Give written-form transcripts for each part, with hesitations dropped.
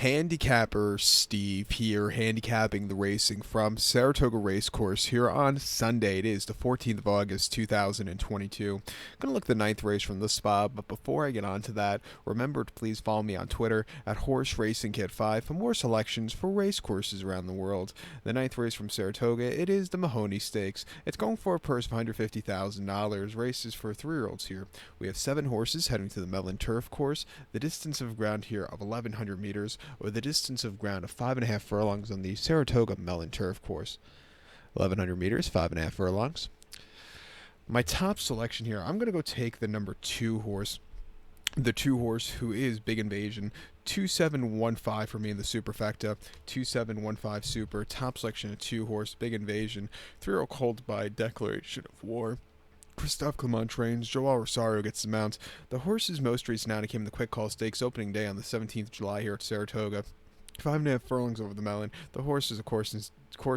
Handicapper Steve here, handicapping the racing from Saratoga Racecourse here on Sunday. It is the 14th of August, 2022. Going to look at the ninth race from this spot, but before I get on to that, remember to please follow me on Twitter at Horse Racing Kit 5 for more selections for race courses around the world. The ninth race from Saratoga, it is the Mahony Stakes. It's going for a purse of $150,000. Races for 3-year-olds here. We have 7 horses heading to the Mellon Turf Course. The distance of ground here of 1,100 meters, or the distance of ground of 5.5 furlongs on the Saratoga Mellon Turf Course. 1,100 meters, 5.5 furlongs. My top selection here, I'm going to go take the number 2 horse. The 2 horse who is Big Invasion. 2715 for me in the superfecta. 2715 super. Top selection of 2 horse, Big Invasion. 3-year-old colt by Declaration of War. Christophe Clement trains. Joao Rosario gets the mount. The horse's most recent outing came in the Quick Call Stakes opening day on the 17th of July here at Saratoga. 5.5 furlongs over the Mellon. The horse is a course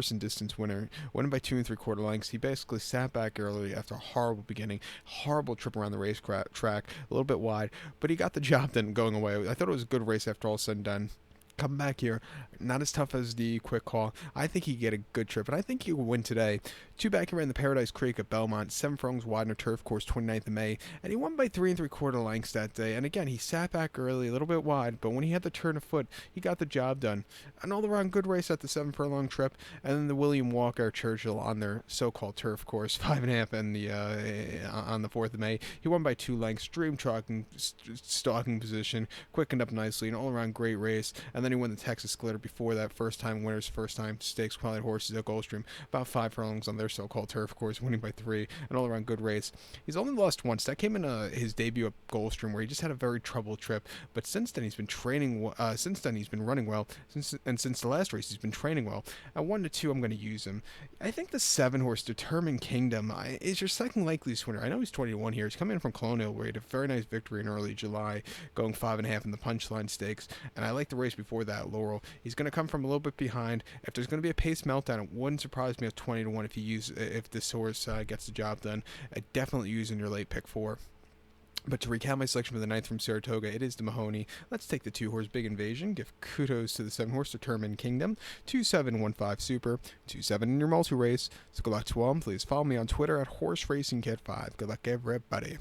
and distance winner. Winning by 2 3/4 lengths. He basically sat back early after a horrible beginning. Horrible trip around the race track. A little bit wide. But he got the job done going away. I thought it was a good race after all said and done. Come back here, not as tough as the Quick Call. I think he could get a good trip, and I think he will win today. 2 back here in the Paradise Creek at Belmont, 7 furlongs wide in a turf course, 29th of May, and he won by 3 3/4 lengths that day. And again, he sat back early, a little bit wide, but when he had the turn of foot, he got the job done. An all-around good race at the 7 furlong trip, and then the William Walker Churchill on their so-called turf course, 5.5 in the on the 4th of May. He won by 2 lengths, dream stalking position, quickened up nicely, an all-around great race, and then he won the Texas Glitter before that, first time stakes quality horses at Gulfstream, about 5 furlongs on their so-called turf course, winning by 3, an all-around good race. He's only lost once. That came in his debut at Gulfstream, where he just had a very troubled trip, but since then he's been training. Since then he's been running well. Since the last race he's been training well. At 1 to 2, I'm going to use him. I think the 7 horse Determined Kingdom is your second likeliest winner. I know he's 21 here. He's coming in from Colonial, where he had a very nice victory in early July, going 5.5 in the Punchline Stakes, and I like the race before that, Laurel. He's going to come from a little bit behind. If there's going to be a pace meltdown, it wouldn't surprise me at 20 to 1 if this horse gets the job done. I definitely use in your late pick 4. But to recap my selection for the 9th from Saratoga, it is the Mahony. Let's take the 2 horse Big Invasion. Give kudos to the 7 horse Determined Kingdom. 2715 super. 27 in your multi race. So good luck to all. Please follow me on Twitter at Horse Racing Kit 5. Good luck, everybody.